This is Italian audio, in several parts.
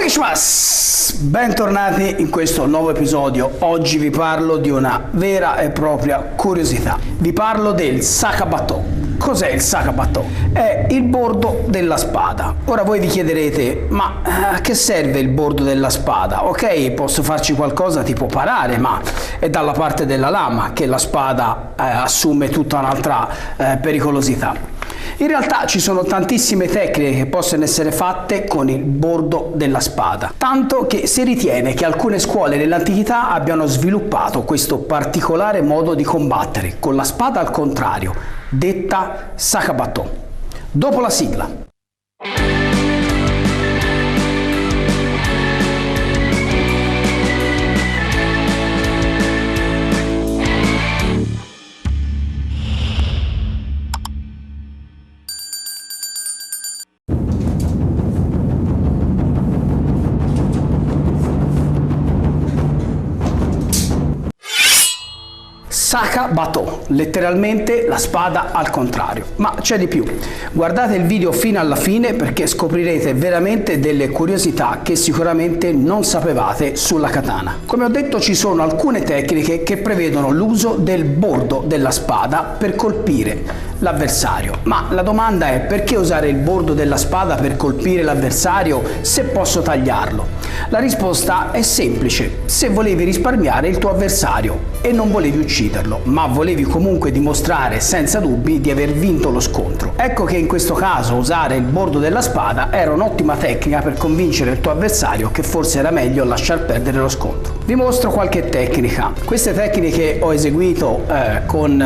Konnichiwa! Bentornati in questo nuovo episodio. Oggi vi parlo di una vera e propria curiosità. Vi parlo del Sakabato. Cos'è il Sakabato? È il bordo della spada. Ora voi vi chiederete, ma a che serve il bordo della spada? Ok, posso farci qualcosa tipo parare, ma è dalla parte della lama che la spada assume tutta un'altra pericolosità. In realtà ci sono tantissime tecniche che possono essere fatte con il bordo della spada, tanto che si ritiene che alcune scuole dell'antichità abbiano sviluppato questo particolare modo di combattere con la spada al contrario, detta Sakabato. Dopo la sigla. Sakabato, letteralmente la spada al contrario. Ma c'è di più. Guardate il video fino alla fine perché scoprirete veramente delle curiosità che sicuramente non sapevate sulla katana. Come ho detto, ci sono alcune tecniche che prevedono l'uso del bordo della spada per colpire l'avversario. Ma la domanda è: perché usare il bordo della spada per colpire l'avversario se posso tagliarlo? La risposta è semplice: se volevi risparmiare il tuo avversario e non volevi ucciderlo, ma volevi comunque dimostrare senza dubbi di aver vinto lo scontro. Ecco che in questo caso usare il bordo della spada era un'ottima tecnica per convincere il tuo avversario che forse era meglio lasciar perdere lo scontro. Vi mostro qualche tecnica. Queste tecniche ho eseguito con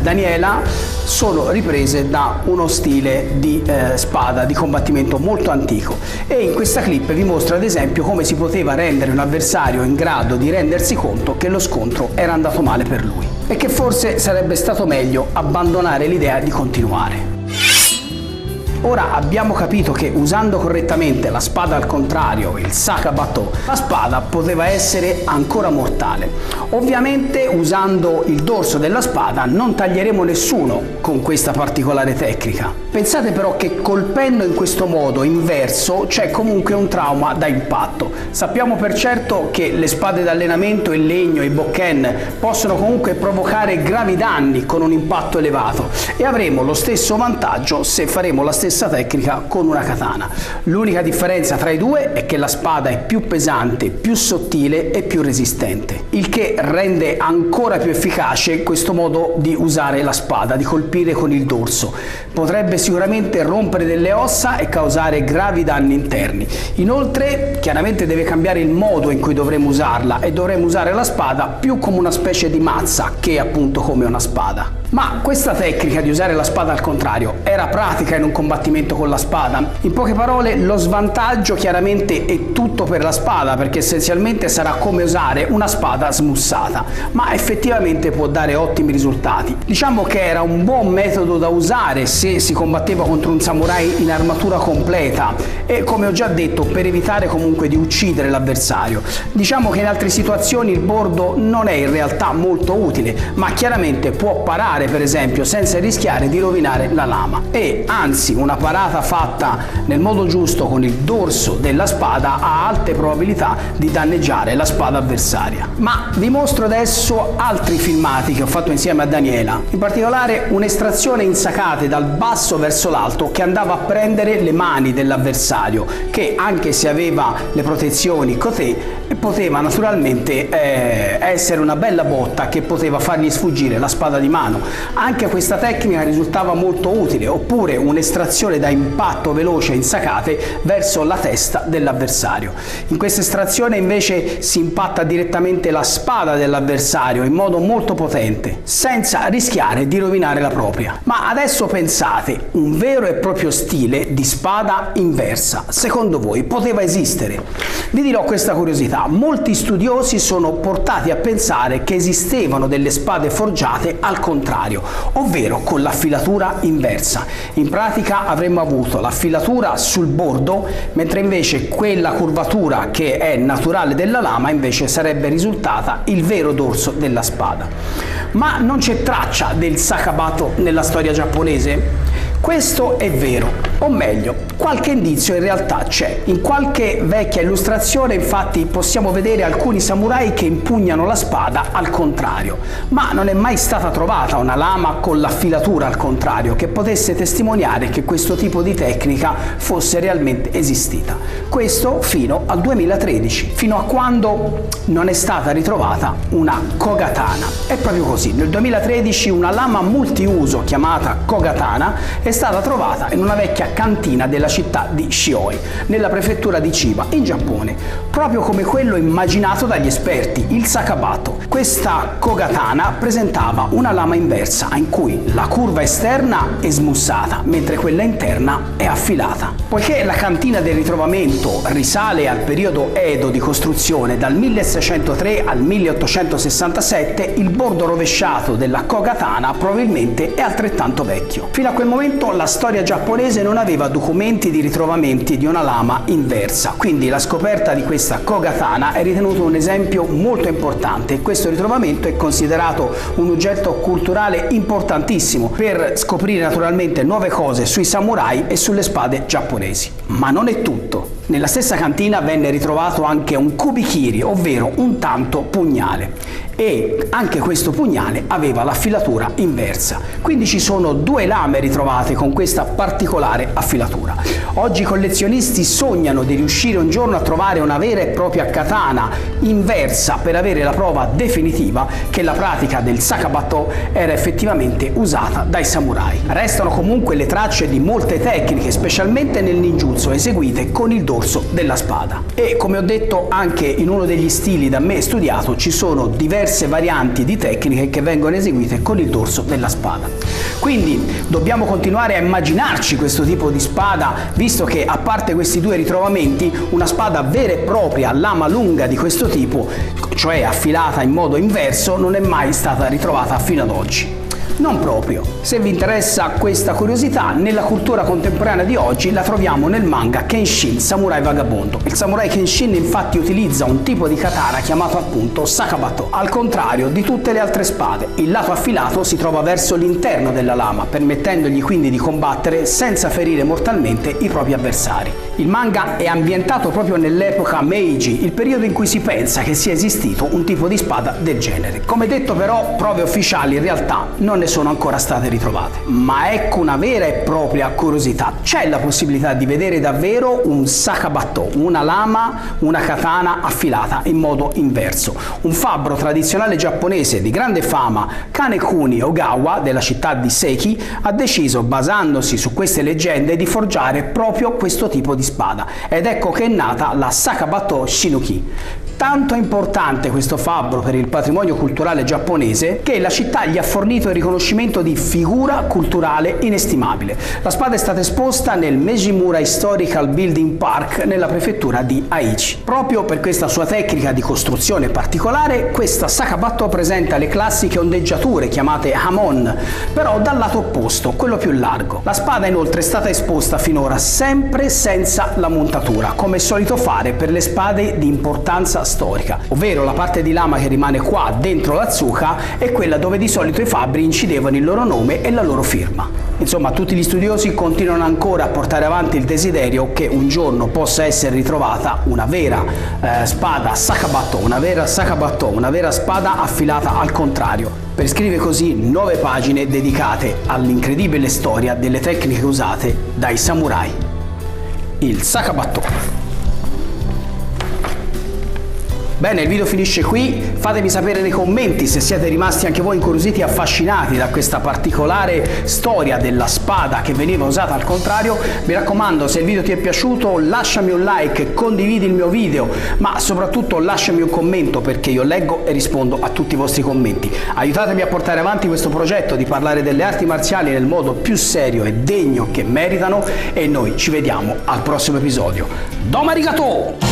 Daniela sono riprese da uno stile di spada di combattimento molto antico, e in questa clip vi mostro ad esempio come si poteva rendere un avversario in grado di rendersi conto che lo scontro era andato male per lui e che forse sarebbe stato meglio abbandonare l'idea di continuare. Ora abbiamo capito che usando correttamente la spada al contrario, il Sakabato, la spada poteva essere ancora mortale. Ovviamente usando il dorso della spada non taglieremo nessuno con questa particolare tecnica. Pensate però che colpendo in questo modo inverso c'è comunque un trauma da impatto. Sappiamo per certo che le spade d'allenamento in legno e i bokken possono comunque provocare gravi danni con un impatto elevato, e avremo lo stesso vantaggio se faremo la stessa tecnica con una katana. L'unica differenza tra i due è che la spada è più pesante, più sottile e più resistente, il che rende ancora più efficace questo modo di usare la spada, di colpire con il dorso. Potrebbe sicuramente rompere delle ossa e causare gravi danni interni. Inoltre chiaramente deve cambiare il modo in cui dovremo usarla, e dovremo usare la spada più come una specie di mazza che appunto come una spada. Ma questa tecnica di usare la spada al contrario era pratica in un combattimento con la spada? In poche parole, lo svantaggio chiaramente è tutto per la spada, perché essenzialmente sarà come usare una spada smussata, ma effettivamente può dare ottimi risultati. Diciamo che era un buon metodo da usare se si combatteva contro un samurai in armatura completa e, come ho già detto, per evitare comunque di uccidere l'avversario. Diciamo che in altre situazioni il bordo non è in realtà molto utile, ma chiaramente può parare per esempio senza rischiare di rovinare la lama, e anzi una parata fatta nel modo giusto con il dorso della spada ha alte probabilità di danneggiare la spada avversaria. Ma vi mostro adesso altri filmati che ho fatto insieme a Daniela, in particolare un'estrazione in sakate dal basso verso l'alto che andava a prendere le mani dell'avversario, che anche se aveva le protezioni Kote poteva naturalmente essere una bella botta che poteva fargli sfuggire la spada di mano. Anche questa tecnica risultava molto utile, oppure un'estrazione da impatto veloce in sakate verso la testa dell'avversario. In questa estrazione invece si impatta direttamente la spada dell'avversario in modo molto potente, senza rischiare di rovinare la propria. Ma adesso pensate, un vero e proprio stile di spada inversa, secondo voi poteva esistere? Vi dirò questa curiosità: molti studiosi sono portati a pensare che esistevano delle spade forgiate al contrario, ovvero con l'affilatura inversa. In pratica avremmo avuto l'affilatura sul bordo, mentre invece quella curvatura che è naturale della lama invece sarebbe risultata il vero dorso della spada. Ma non c'è traccia del Sakabato nella storia giapponese? Questo è vero. O meglio, qualche indizio in realtà c'è. In qualche vecchia illustrazione infatti possiamo vedere alcuni samurai che impugnano la spada al contrario, ma non è mai stata trovata una lama con l'affilatura al contrario che potesse testimoniare che questo tipo di tecnica fosse realmente esistita. Questo fino al 2013, fino a quando non è stata ritrovata una kogatana. È proprio così, nel 2013 una lama multiuso chiamata kogatana è stata trovata in una vecchia cantina della città di Shioi, nella prefettura di Chiba, in Giappone, proprio come quello immaginato dagli esperti, il sakabato. Questa kogatana presentava una lama inversa, in cui la curva esterna è smussata, mentre quella interna è affilata. Poiché la cantina del ritrovamento risale al periodo Edo di costruzione, dal 1603 al 1867, il bordo rovesciato della kogatana probabilmente è altrettanto vecchio. Fino a quel momento la storia giapponese non aveva documenti di ritrovamenti di una lama inversa, quindi la scoperta di questa kogatana è ritenuto un esempio molto importante e questo ritrovamento è considerato un oggetto culturale importantissimo per scoprire naturalmente nuove cose sui samurai e sulle spade giapponesi. Ma non è tutto. Nella stessa cantina venne ritrovato anche un kubikiri, ovvero un tanto pugnale, e anche questo pugnale aveva l'affilatura inversa. Quindi ci sono due lame ritrovate con questa particolare affilatura. Oggi i collezionisti sognano di riuscire un giorno a trovare una vera e propria katana inversa per avere la prova definitiva che la pratica del sakabato era effettivamente usata dai samurai. Restano comunque le tracce di molte tecniche, specialmente nel ninjutsu, eseguite con il dorso della spada. E come ho detto, anche in uno degli stili da me studiato ci sono diverse varianti di tecniche che vengono eseguite con il dorso della spada. Quindi dobbiamo continuare a immaginarci questo tipo di spada, visto che a parte questi due ritrovamenti, una spada vera e propria, lama lunga di questo tipo, cioè affilata in modo inverso, non è mai stata ritrovata fino ad oggi. Non proprio. Se vi interessa questa curiosità, nella cultura contemporanea di oggi la troviamo nel manga Kenshin Samurai Vagabondo. Il samurai Kenshin infatti utilizza un tipo di katana chiamato appunto sakabato. Al contrario di tutte le altre spade, il lato affilato si trova verso l'interno della lama, permettendogli quindi di combattere senza ferire mortalmente i propri avversari. Il manga è ambientato proprio nell'epoca Meiji, il periodo in cui si pensa che sia esistito un tipo di spada del genere. Come detto però, prove ufficiali in realtà non ne sono ancora state ritrovate. Ma ecco una vera e propria curiosità: c'è la possibilità di vedere davvero un sakabato, una lama, una katana affilata in modo inverso. Un fabbro tradizionale giapponese di grande fama, Kanekuni Ogawa, della città di Seki, ha deciso, basandosi su queste leggende, di forgiare proprio questo tipo di spada, ed ecco che è nata la Sakabato Shinuki. Tanto importante questo fabbro per il patrimonio culturale giapponese che la città gli ha fornito il riconoscimento di figura culturale inestimabile. La spada è stata esposta nel Mejimura Historical Building Park nella prefettura di Aichi. Proprio per questa sua tecnica di costruzione particolare, questa sakabato presenta le classiche ondeggiature chiamate hamon, però dal lato opposto, quello più largo. La spada inoltre è stata esposta finora sempre senza la montatura, come è solito fare per le spade di importanza storica, ovvero la parte di lama che rimane qua dentro la tsuka è quella dove di solito i fabbri incidevano il loro nome e la loro firma. Insomma, tutti gli studiosi continuano ancora a portare avanti il desiderio che un giorno possa essere ritrovata una vera spada sakabato, una vera spada affilata al contrario, per scrivere così nuove pagine dedicate all'incredibile storia delle tecniche usate dai samurai. Il sakabato. Bene, il video finisce qui. Fatemi sapere nei commenti se siete rimasti anche voi incuriositi e affascinati da questa particolare storia della spada che veniva usata al contrario. Mi raccomando, se il video ti è piaciuto lasciami un like, condividi il mio video, ma soprattutto lasciami un commento, perché io leggo e rispondo a tutti i vostri commenti. Aiutatemi a portare avanti questo progetto di parlare delle arti marziali nel modo più serio e degno che meritano, e noi ci vediamo al prossimo episodio. Domo arigato!